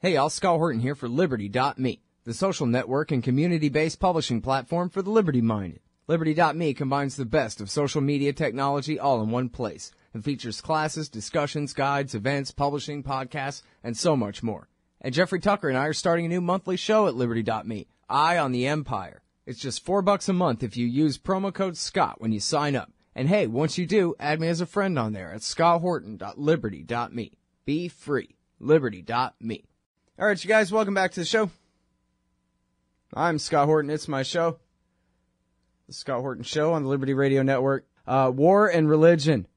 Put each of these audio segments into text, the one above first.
Hey, y'all, Scott Horton here for Liberty.me, the social network and community-based publishing platform for the liberty-minded. Liberty.me combines the best of social media technology all in one place and features classes, discussions, guides, events, publishing, podcasts, and so much more. And Jeffrey Tucker and I are starting a new monthly show at Liberty.me, Eye on the Empire. It's just $4 a month if you use promo code SCOTT when you sign up. And hey, once you do, add me as a friend on there at scotthorton.liberty.me. Be free. Liberty.me. All right, you guys, welcome back to the show. I'm Scott Horton. It's my show. The Scott Horton Show on the Liberty Radio Network. War and religion.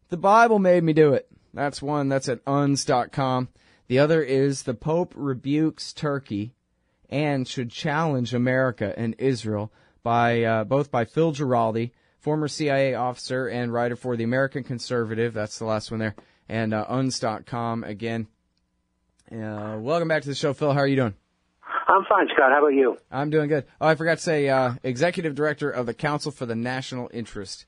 The Bible made me do it. That's one. That's at uns.com. The other is the Pope Rebukes Turkey and should challenge America and Israel by both by Phil Giraldi, former CIA officer and writer for the American Conservative. That's the last one there. And uns.com again. Welcome back to the show, Phil. How are you doing? I'm fine, Scott. How about you? I'm doing good. Oh, I forgot to say, Executive Director of the Council for the National Interest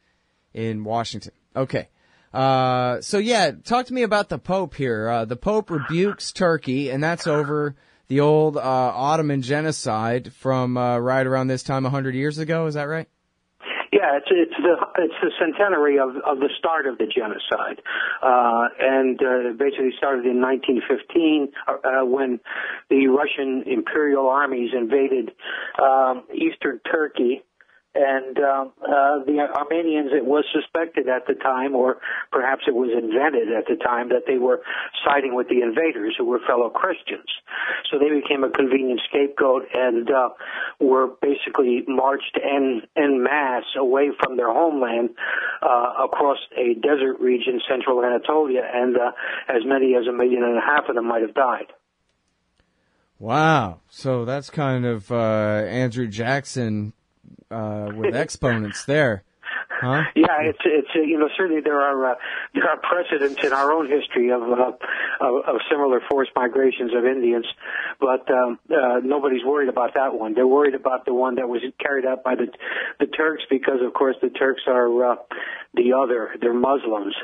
in Washington. Okay. So yeah, talk to me about the Pope here. The Pope rebukes Turkey, and that's over the old Ottoman genocide from right around this time 100 years ago. Is that right? Yeah, it's the centenary of the start of the genocide, and basically started in 1915 when the Russian imperial armies invaded eastern Turkey. And the Armenians, it was suspected at the time, or perhaps it was invented at the time, that they were siding with the invaders who were fellow Christians. So they became a convenient scapegoat and were basically marched en masse away from their homeland across a desert region, central Anatolia, and as many as 1.5 million of them might have died. Wow. So that's kind of Andrew Jackson with exponents there, huh? Yeah, it's certainly there are precedents in our own history of similar forced migrations of Indians, but nobody's worried about that one. They're worried about the one that was carried out by the Turks, because of course the Turks are they're Muslims,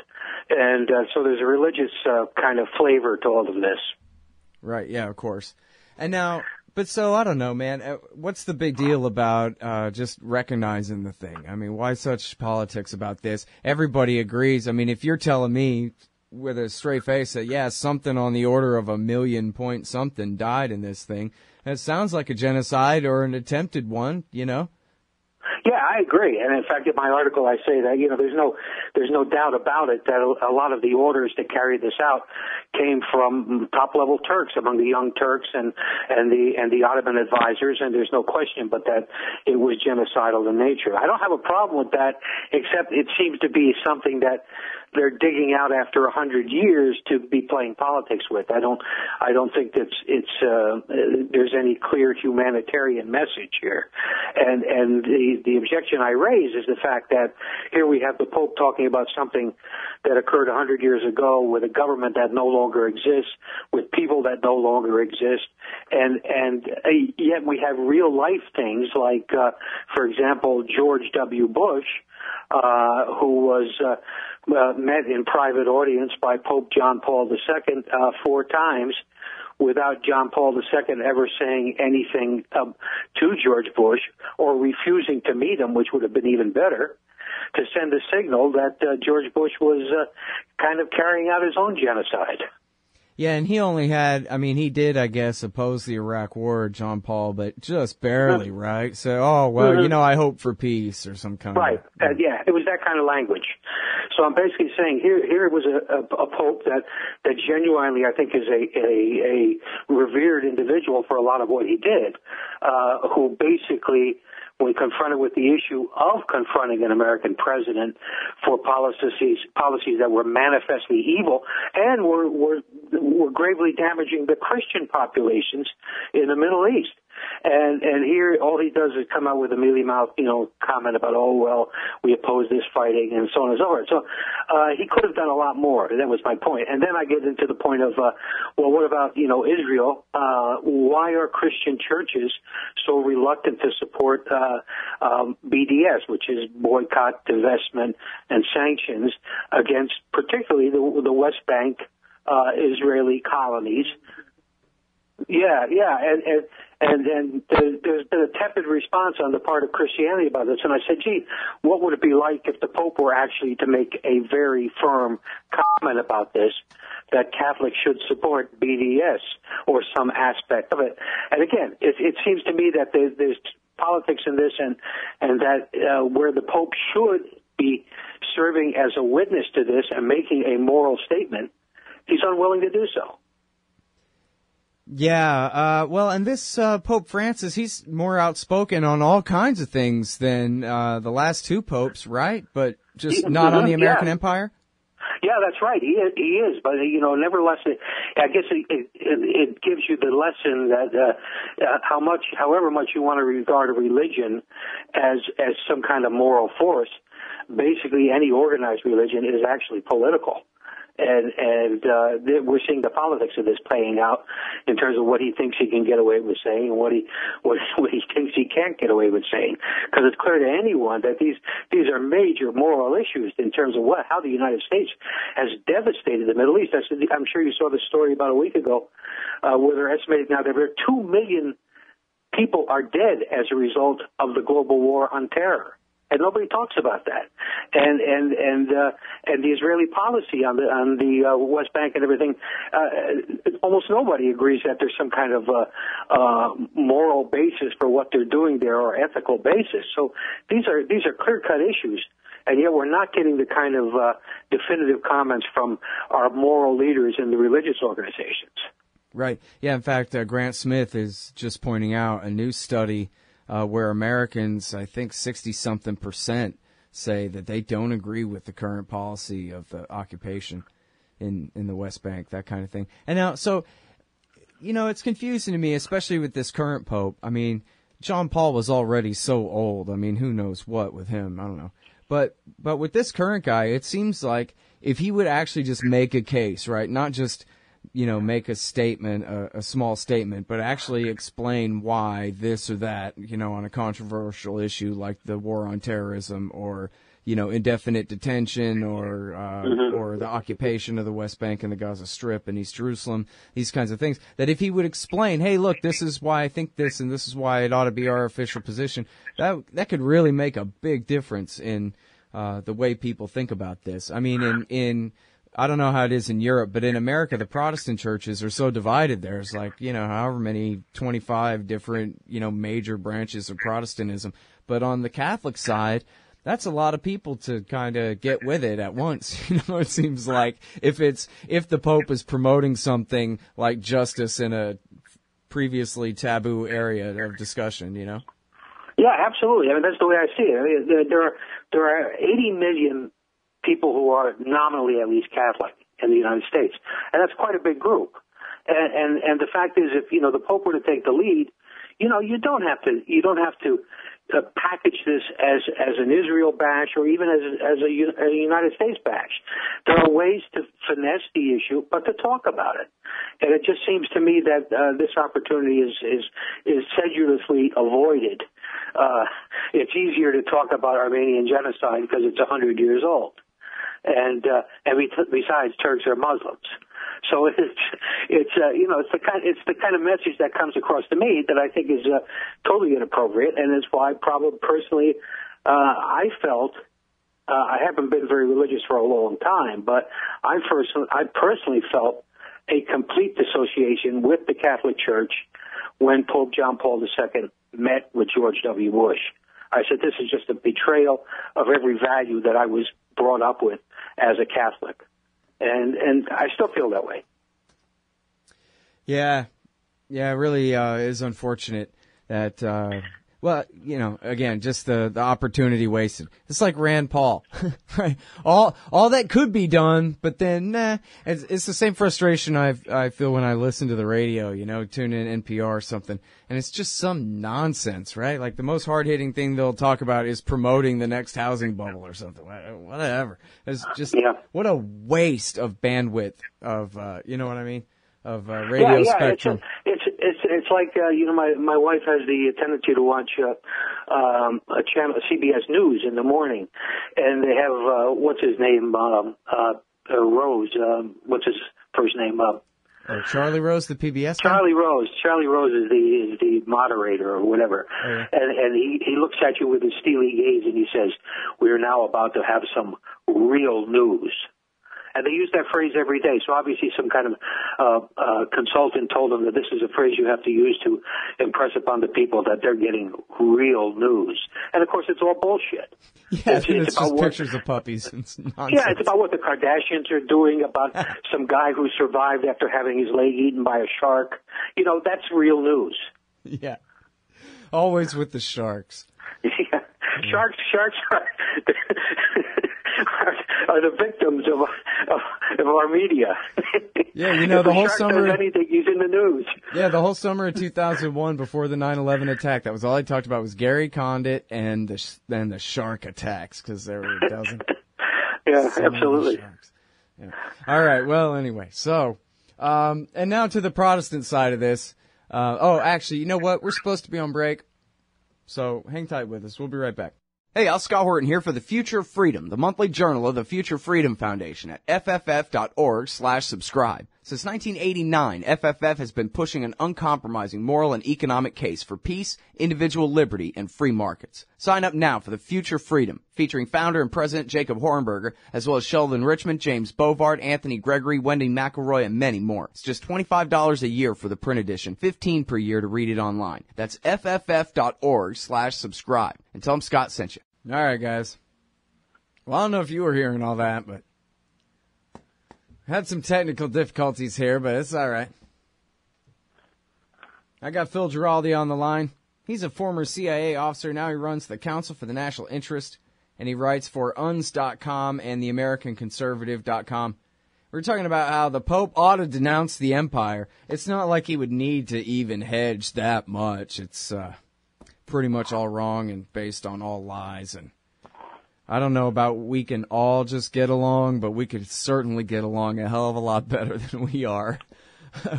and so there's a religious kind of flavor to all of this. Right. Yeah. Of course. And now. But so, I don't know, man, what's the big deal about just recognizing the thing? I mean, why such politics about this? Everybody agrees. I mean, if you're telling me with a straight face that, yeah, something on the order of 1 million point something died in this thing, that sounds like a genocide or an attempted one, you know? Yeah, I agree. And in fact, in my article, I say that, there's no doubt about it that a lot of the orders to carry this out came from top-level Turks, among the young Turks and the Ottoman advisors, and there's no question but that it was genocidal in nature. I don't have a problem with that, except it seems to be something that they're digging out after 100 years to be playing politics with. I don't think that there's any clear humanitarian message here. And the objection I raise is the fact that here we have the Pope talking about something that occurred 100 years ago with a government that no longer exists, with people that no longer exist, and yet we have real life things like, for example, George W. Bush, who was met in private audience by Pope John Paul II 4 times, without John Paul II ever saying anything to George Bush or refusing to meet him, which would have been even better, to send a signal that George Bush was kind of carrying out his own genocide. Yeah, and he did, I guess, oppose the Iraq War, John Paul, but just barely, right? So, I hope for peace or some kind right. of... Right, yeah, it was that kind of language. So I'm basically saying here was a pope that genuinely, I think, is a revered individual for a lot of what he did, who basically, when confronted with the issue of confronting an American president for policies that were manifestly evil and were gravely damaging the Christian populations in the Middle East. And here, all he does is come out with a mealy-mouthed, comment about, we oppose this fighting and so on and so forth. So he could have done a lot more. That was my point. And then I get into the point of, what about, Israel? Why are Christian churches so reluctant to support BDS, which is boycott, divestment, and sanctions against particularly the West Bank Israeli colonies? Yeah, yeah, and there's been a tepid response on the part of Christianity about this, and I said, gee, what would it be like if the Pope were actually to make a very firm comment about this, that Catholics should support BDS or some aspect of it? And again, it seems to me that there's politics in this, and that where the Pope should be serving as a witness to this and making a moral statement, he's unwilling to do so. Yeah, well, and this Pope Francis, he's more outspoken on all kinds of things than the last two popes, right? But just not on the American Empire? Yeah, that's right. He is, but nevertheless, I guess it gives you the lesson that however much you want to regard a religion as some kind of moral force, basically any organized religion is actually political. And we're seeing the politics of this playing out in terms of what he thinks he can get away with saying and what he thinks he can't get away with saying. Because it's clear to anyone that these are major moral issues in terms of how the United States has devastated the Middle East. I'm sure you saw the story about a week ago where they're estimating now that 2 million people are dead as a result of the global war on terror. And nobody talks about that, and the Israeli policy on the West Bank and everything. Almost nobody agrees that there's some kind of moral basis for what they're doing there or ethical basis. So these are clear-cut issues, and yet we're not getting the kind of definitive comments from our moral leaders in the religious organizations. Right. Yeah. In fact, Grant Smith is just pointing out a new study. Where Americans, I think 60-something% say that they don't agree with the current policy of the occupation in the West Bank, that kind of thing. And now, so, it's confusing to me, especially with this current Pope. I mean, John Paul was already so old. I mean, who knows what with him? I don't know. But with this current guy, it seems like if he would actually just make a case, right, not just make a statement, a small statement, but actually explain why this or that, on a controversial issue like the war on terrorism or, indefinite detention or the occupation of the West Bank and the Gaza Strip and East Jerusalem, these kinds of things, that if he would explain, hey, look, this is why I think this and this is why it ought to be our official position, that could really make a big difference in the way people think about this. I mean, in I don't know how it is in Europe, but in America, the Protestant churches are so divided. There's however many, 25 different, major branches of Protestantism. But on the Catholic side, that's a lot of people to kind of get with it at once. It seems like if the Pope is promoting something like justice in a previously taboo area of discussion, Yeah, absolutely. I mean, that's the way I see it. I mean, there are 80 million people who are nominally at least Catholic in the United States, and that's quite a big group. And the fact is, if the Pope were to take the lead, you don't have to package this as an Israel bash or even as a United States bash. There are ways to finesse the issue, but to talk about it. And it just seems to me that this opportunity is sedulously avoided. It's easier to talk about Armenian genocide because it's 100 years old. And besides, Turks are Muslims, so it's the kind of message that comes across to me that I think is totally inappropriate, and it's why probably personally I felt I haven't been very religious for a long time, but I personally felt a complete dissociation with the Catholic Church when Pope John Paul II met with George W. Bush. I said this is just a betrayal of every value that I was brought up with as a Catholic, and I still feel that way. Yeah, it really is unfortunate that again, just the opportunity wasted. It's like Rand Paul, right? All that could be done, but then it's the same frustration I feel when I listen to the radio. Tune in NPR or something, and it's just some nonsense, right? Like the most hard-hitting thing they'll talk about is promoting the next housing bubble or something. Whatever. It's just what a waste of bandwidth of you know what I mean? Of radio spectrum. It's like my wife has the tendency to watch a channel, CBS News in the morning, and they have what's his name, Rose. What's his first name? Oh, Charlie Rose, the PBS guy? Charlie Rose is the moderator or whatever. Oh, yeah. And he looks at you with his steely gaze and he says, "We're now about to have some real news." And they use that phrase every day. So obviously some kind of consultant told them that this is a phrase you have to use to impress upon the people that they're getting real news. And, of course, it's all bullshit. Yeah, it's just pictures of puppies. It's nonsense. Yeah, it's about what the Kardashians are doing, about some guy who survived after having his leg eaten by a shark. You know, that's real news. Yeah. Always with the sharks. Yeah. Sharks are the victims of our media. Yeah, you know, the whole summer. Does anything, he's in the news. Yeah, the whole summer of 2001, before the 9/11 attack, that was all I talked about was Gary Condit and the shark attacks, because there were a dozen. Yeah, absolutely. Yeah. All right. Well, anyway, so and now to the Protestant side of this. Actually, you know what? We're supposed to be on break, so hang tight with us. We'll be right back. Hey, Al Scott Horton here for The Future of Freedom, the monthly journal of the Future Freedom Foundation at fff.org/subscribe. Since 1989, FFF has been pushing an uncompromising moral and economic case for peace, individual liberty, and free markets. Sign up now for The Future Freedom, featuring founder and president Jacob Hornberger, as well as Sheldon Richmond, James Bovard, Anthony Gregory, Wendy McElroy, and many more. It's just $25 a year for the print edition, $15 per year to read it online. That's fff.org/subscribe. And tell them Scott sent you. All right, guys. Well, I don't know if you were hearing all that, but had some technical difficulties here, but it's all right. I got Phil Giraldi on the line. He's a former CIA officer. Now he runs the Council for the National Interest, and he writes for UNS.com and theamericanconservative.com. We're talking about how the Pope ought to denounce the empire. It's not like he would need to even hedge that much. It's pretty much all wrong and based on all lies. And I don't know about we can all just get along, but we could certainly get along a hell of a lot better than we are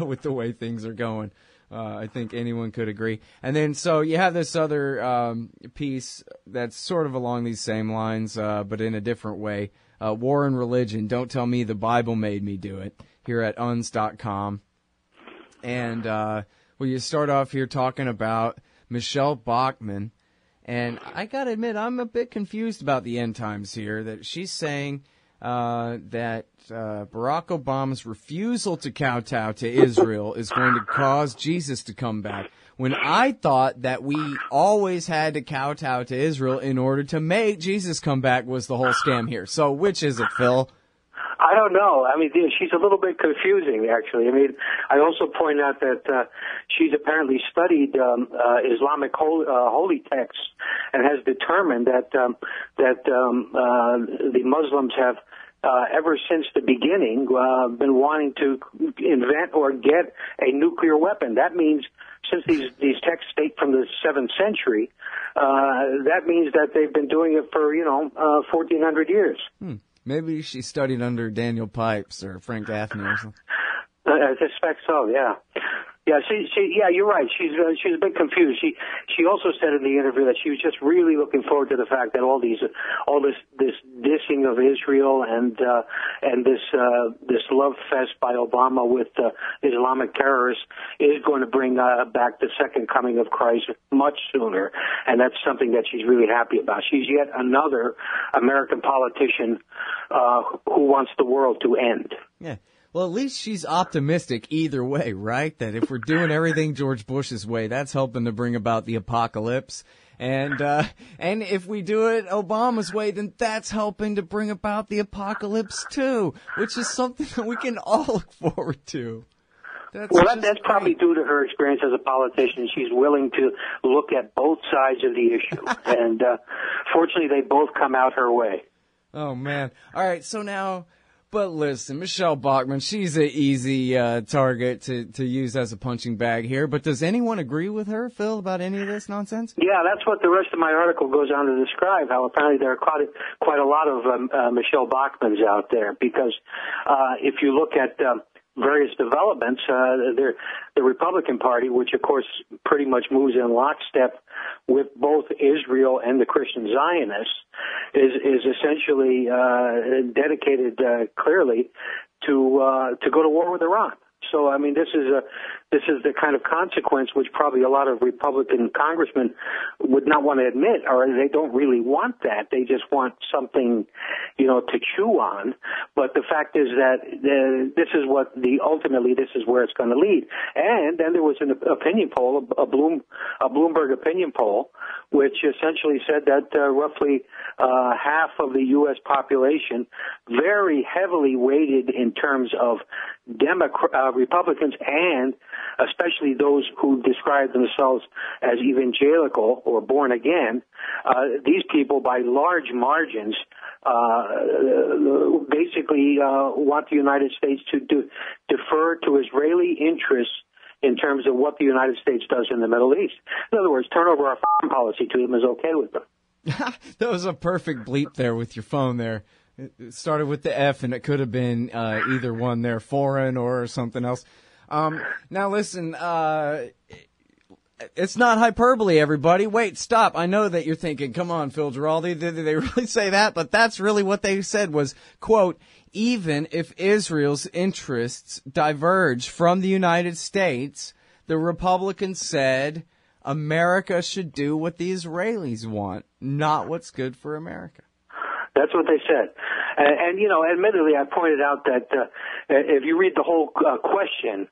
with the way things are going. I think anyone could agree. And then so you have this other piece that's sort of along these same lines, but in a different way. War and Religion, Don't Tell Me the Bible Made Me Do It, here at uns.com. And you start off here talking about Michelle Bachmann. And I got to admit, I'm a bit confused about the end times here, that she's saying that Barack Obama's refusal to kowtow to Israel is going to cause Jesus to come back, when I thought that we always had to kowtow to Israel in order to make Jesus come back was the whole scam here. So which is it, Phil? I don't know. I mean, she's a little bit confusing, actually. I mean, I also point out that she's apparently studied Islamic holy texts and has determined that the Muslims have ever since the beginning been wanting to invent or get a nuclear weapon. That means, since these texts date from the 7th century, that means that they've been doing it for 1,400 years. Maybe she studied under Daniel Pipes or Frank Gaffney or something. I suspect so. Yeah. Yeah, yeah, you're right. She's a bit confused. She also said in the interview that she was just really looking forward to the fact that all this dissing of Israel and this love fest by Obama with Islamic terrorists is going to bring back the second coming of Christ much sooner, and that's something that she's really happy about. She's yet another American politician who wants the world to end. Yeah. Well, at least she's optimistic either way, right? That if we're doing everything George Bush's way, that's helping to bring about the apocalypse. And if we do it Obama's way, then that's helping to bring about the apocalypse too, which is something that we can all look forward to. That's probably due to her experience as a politician. She's willing to look at both sides of the issue. And fortunately, they both come out her way. Oh, man. All right, so now... But listen, Michelle Bachmann, she's an easy target to use as a punching bag here. But does anyone agree with her, Phil, about any of this nonsense? Yeah, that's what the rest of my article goes on to describe, how apparently there are quite a lot of Michelle Bachmanns out there. Because if you look at various developments, the Republican Party, which of course pretty much moves in lockstep with both Israel and the Christian Zionists, is essentially dedicated clearly to go to war with Iran. So, I mean, this is the kind of consequence which probably a lot of Republican congressmen would not want to admit, or they don't really want that. They just want something, to chew on. But the fact is that ultimately this is where it's going to lead. And then there was an opinion poll, a Bloomberg opinion poll, which essentially said that roughly half of the U.S. population, very heavily weighted in terms of Republicans, and especially those who describe themselves as evangelical or born again, these people by large margins basically want the United States to defer to Israeli interests in terms of what the United States does in the Middle East. In other words, turn over our foreign policy to them is okay with them. That was a perfect bleep there with your phone there. It started with the F, and it could have been either one there, foreign or something else. Now, listen, it's not hyperbole, everybody. Wait, stop. I know that you're thinking, come on, Phil Giraldi, did they really say that? But that's really what they said was, quote, even if Israel's interests diverge from the United States, the Republicans said America should do what the Israelis want, not what's good for America. That's what they said. And admittedly, I pointed out that if you read the whole question,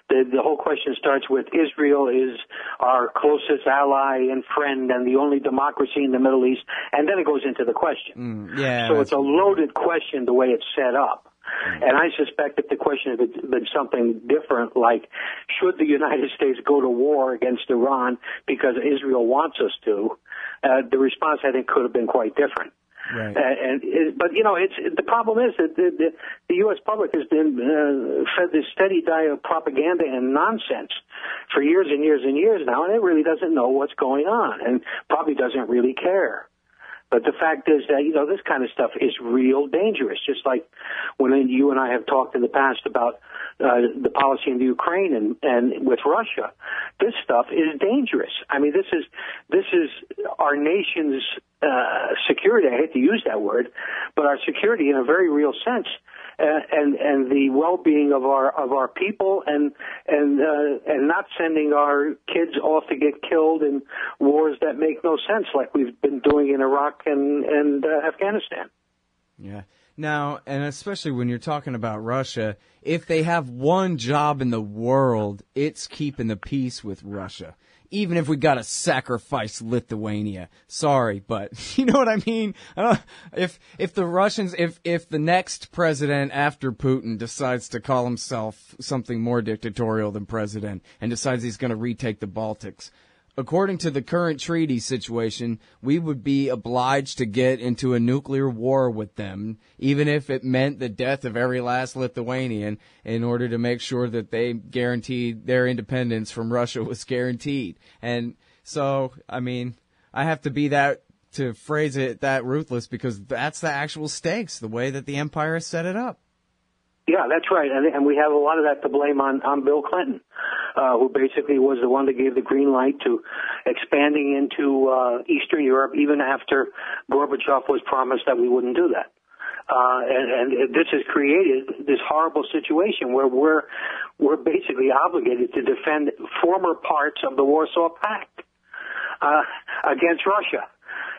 the whole question starts with Israel is our closest ally and friend and the only democracy in the Middle East, and then it goes into the question. So it's a loaded question the way it's set up. And I suspect if the question had been something different, like should the United States go to war against Iran because Israel wants us to, the response I think could have been quite different. Right. But the problem is that the U.S. public has been fed this steady diet of propaganda and nonsense for years and years and years now, and it really doesn't know what's going on and probably doesn't really care. But the fact is that, this kind of stuff is real dangerous, just like when you and I have talked in the past about the policy in the Ukraine and with Russia. This stuff is dangerous. I mean, this is our nation's security. I hate to use that word, but our security in a very real sense, and the well-being of our people, and not sending our kids off to get killed in wars that make no sense, like we've been doing in Iraq and Afghanistan. Yeah. Now, and especially when you're talking about Russia, if they have one job in the world, it's keeping the peace with Russia. Even if we got to sacrifice Lithuania. Sorry, but you know what I mean? If the Russians, if the next president after Putin decides to call himself something more dictatorial than president and decides he's going to retake the Baltics, according to the current treaty situation, we would be obliged to get into a nuclear war with them, even if it meant the death of every last Lithuanian, in order to make sure that they guaranteed their independence from Russia was guaranteed. And so, I mean, I have to be to phrase it that ruthless, because that's the actual stakes, the way that the empire has set it up. Yeah, that's right. And we have a lot of that to blame on Bill Clinton, who basically was the one that gave the green light to expanding into Eastern Europe, even after Gorbachev was promised that we wouldn't do that. And this has created this horrible situation where we're basically obligated to defend former parts of the Warsaw Pact against Russia.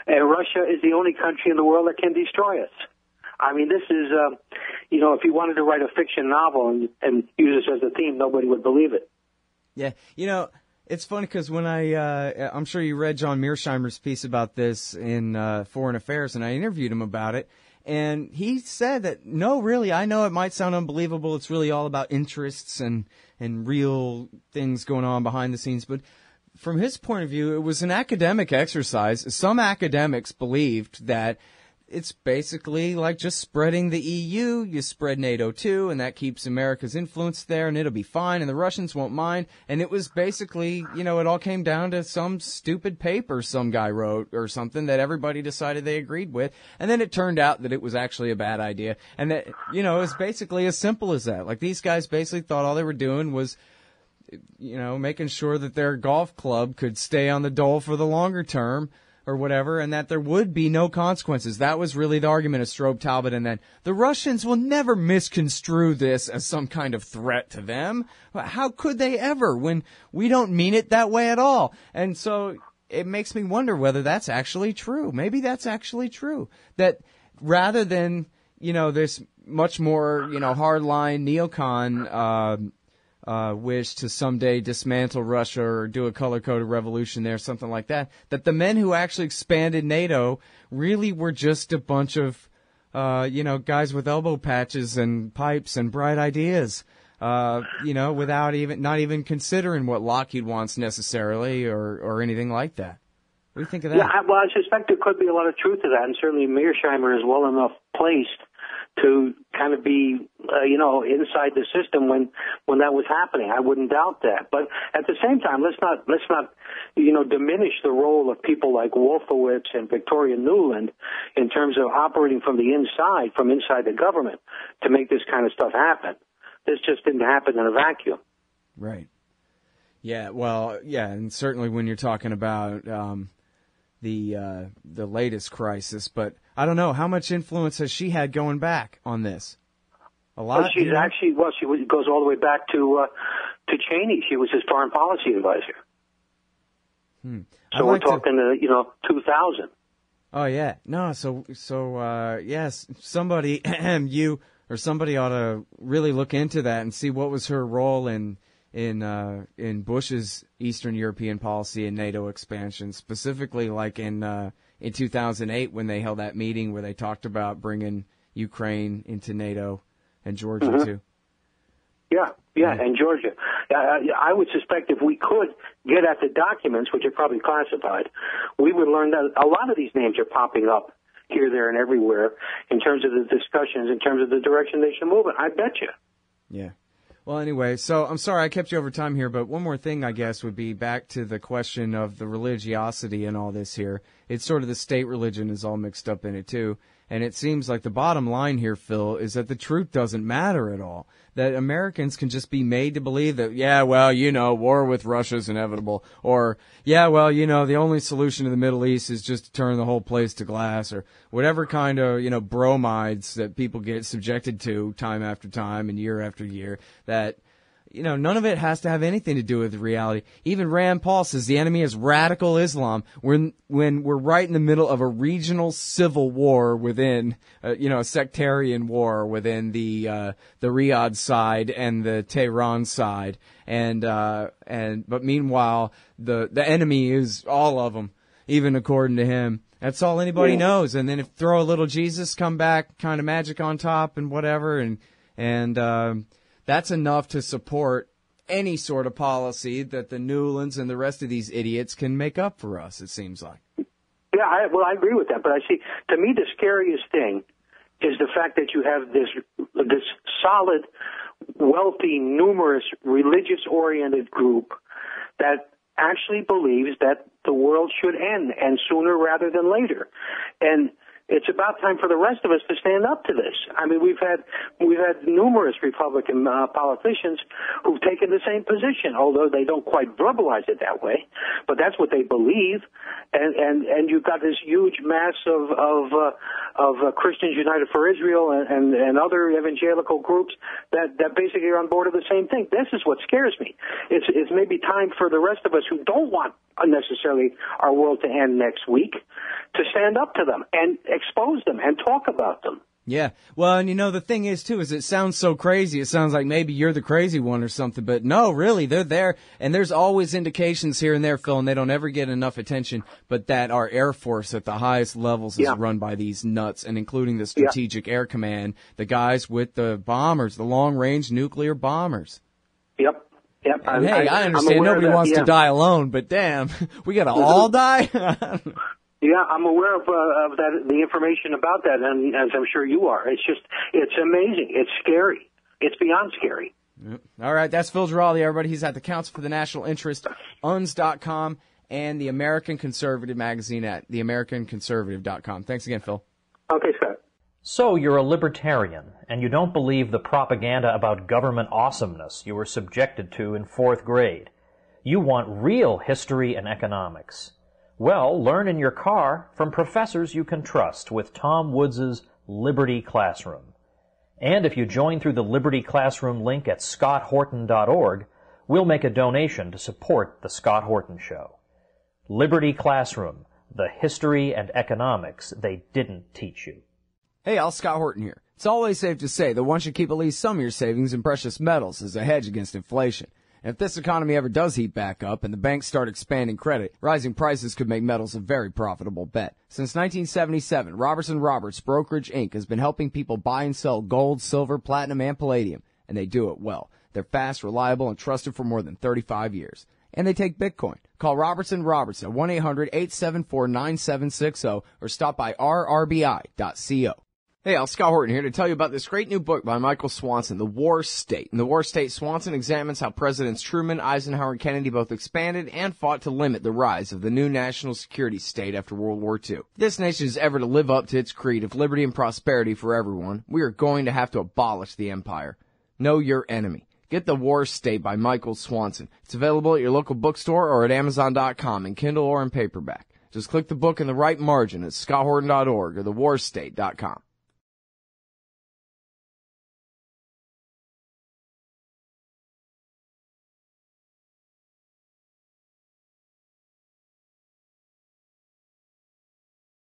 And Russia is the only country in the world that can destroy us. I mean, this is, if you wanted to write a fiction novel and use this as a theme, nobody would believe it. Yeah, it's funny because when I'm sure you read John Mearsheimer's piece about this in Foreign Affairs, and I interviewed him about it, and he said that, no, really, I know it might sound unbelievable. It's really all about interests and real things going on behind the scenes, but from his point of view, it was an academic exercise. Some academics believed that it's basically like just spreading the EU. You spread NATO too, and that keeps America's influence there, and it'll be fine, and the Russians won't mind. And it was basically, it all came down to some stupid paper some guy wrote or something that everybody decided they agreed with. And then it turned out that it was actually a bad idea. And that, it was basically as simple as that. Like, these guys basically thought all they were doing was, making sure that their golf club could stay on the dole for the longer term, or whatever, and that there would be no consequences. That was really the argument of Strobe Talbot, and then the Russians will never misconstrue this as some kind of threat to them. How could they ever, when we don't mean it that way at all? And so it makes me wonder whether that's actually true. Maybe that's actually true. That rather than, this much more, hardline neocon wish to someday dismantle Russia or do a color-coded revolution there, something like that, that the men who actually expanded NATO really were just a bunch of, guys with elbow patches and pipes and bright ideas, without not even considering what Lockheed wants necessarily or anything like that. What do you think of that? Yeah, well, I suspect there could be a lot of truth to that, and certainly Mearsheimer is well enough placed to kind of be, inside the system when that was happening. I wouldn't doubt that. But at the same time, let's not, diminish the role of people like Wolfowitz and Victoria Nuland in terms of operating from inside the government to make this kind of stuff happen. This just didn't happen in a vacuum. Right. Yeah. Well, yeah, and certainly when you're talking about the latest crisis, but I don't know, how much influence has she had going back on this? A lot. Well, she goes all the way back to Cheney. She was his foreign policy advisor. So we're talking, 2000. Oh yeah, no. So yes, somebody somebody ought to really look into that and see what was her role in Bush's Eastern European policy and NATO expansion, specifically like in 2008 when they held that meeting where they talked about bringing Ukraine into NATO and Georgia too. Yeah, and Georgia. I would suspect if we could get at the documents, which are probably classified, we would learn that a lot of these names are popping up here, there, and everywhere in terms of the discussions, in terms of the direction they should move in. I bet you. Yeah. Well, anyway, so I'm sorry I kept you over time here, but one more thing, I guess, would be back to the question of the religiosity and all this here. It's sort of the state religion is all mixed up in it, too. And it seems like the bottom line here, Phil, is that the truth doesn't matter at all. That Americans can just be made to believe that, war with Russia is inevitable. Or, the only solution to the Middle East is just to turn the whole place to glass. Or whatever kind of, bromides that people get subjected to time after time and year after year. That, none of it has to have anything to do with reality. Even Rand Paul says the enemy is radical Islam when we're right in the middle of a regional civil war within, a sectarian war within the Riyadh side and the Tehran side. But meanwhile, the enemy is all of them, even according to him. That's all anybody knows. And then if throw a little Jesus, come back, kind of magic on top and whatever. And that's enough to support any sort of policy that the Newlands and the rest of these idiots can make up for us, it seems like. Yeah, I agree with that. But to me, the scariest thing is the fact that you have this solid, wealthy, numerous, religious-oriented group that actually believes that the world should end, and sooner rather than later. And it's about time for the rest of us to stand up to this. I mean, we've had numerous Republican politicians who've taken the same position, although they don't quite verbalize it that way. But that's what they believe, and you've got this huge mass of Christians United for Israel and other evangelical groups that basically are on board of the same thing. This is what scares me. It's maybe time for the rest of us who don't want unnecessarily our world to end next week to stand up to them and expose them and talk about them. Yeah. Well, and the thing is, too, is it sounds so crazy. It sounds like maybe you're the crazy one or something, but no, really, they're there. And there's always indications here and there, Phil, and they don't ever get enough attention, but that our Air Force at the highest levels is run by these nuts, and including the Strategic Air Command, the guys with the bombers, the long-range nuclear bombers. Yep. And hey, I understand nobody wants to die alone, but damn, we got to all die? Yeah, I'm aware of the information about that, and as I'm sure you are. It's amazing. It's scary. It's beyond scary. Yep. All right, that's Phil Giraldi, everybody. He's at the Council for the National Interest, UNS.com, and the American Conservative magazine at theamericanconservative.com. Thanks again, Phil. Okay, Scott. So you're a libertarian, and you don't believe the propaganda about government awesomeness you were subjected to in 4th grade. You want real history and economics. Well, learn in your car from professors you can trust with Tom Woods' Liberty Classroom. And if you join through the Liberty Classroom link at scotthorton.org, we'll make a donation to support The Scott Horton Show. Liberty Classroom, the history and economics they didn't teach you. Hey, Al, Scott Horton here. It's always safe to say that one should keep at least some of your savings in precious metals as a hedge against inflation. And if this economy ever does heat back up and the banks start expanding credit, rising prices could make metals a very profitable bet. Since 1977, Robertson Roberts Brokerage Inc. has been helping people buy and sell gold, silver, platinum, and palladium, and they do it well. They're fast, reliable, and trusted for more than 35 years. And they take Bitcoin. Call Robertson Roberts at 1-800-874-9760 or stop by rrbi.co. Hey, Al, Scott Horton here to tell you about this great new book by Michael Swanson, The War State. In The War State, Swanson examines how Presidents Truman, Eisenhower, and Kennedy both expanded and fought to limit the rise of the new national security state after World War II. If this nation is ever to live up to its creed of liberty and prosperity for everyone, we are going to have to abolish the empire. Know your enemy. Get The War State by Michael Swanson. It's available at your local bookstore or at Amazon.com in Kindle or in paperback. Just click the book in the right margin at scotthorton.org or thewarstate.com.